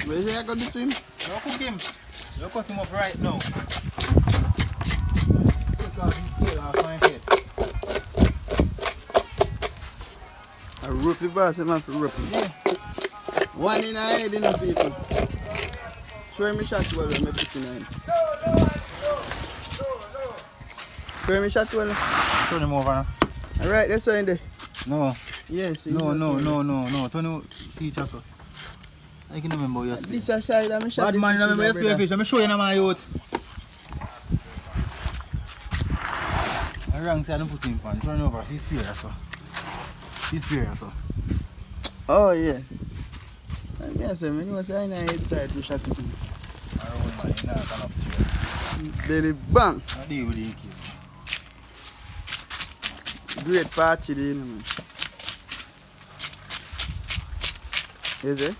Where is he going to do to him? You cook him. You cut him up right now. Take off his tail off my head. I rope the boss, I have to rope him. Yeah. One in a head, you know, people. Show him a shot well when I put in him. Show him a shot well. Turn him over now. Alright, that's all in there. No. Yes. No. Turn see each other. I can remember your speed. This side, I'm a shot. Bad man, remember your spear fish. I'm show you now my youth. I wrong side, I don't put him on. Turn over, see spear so. See spear so. Oh, yeah. And yes, I mean, what's on the inside to shot it. I roll man, you know, I can upstairs. Belly bang. I deal with the case. Great party, you know, man. Is it?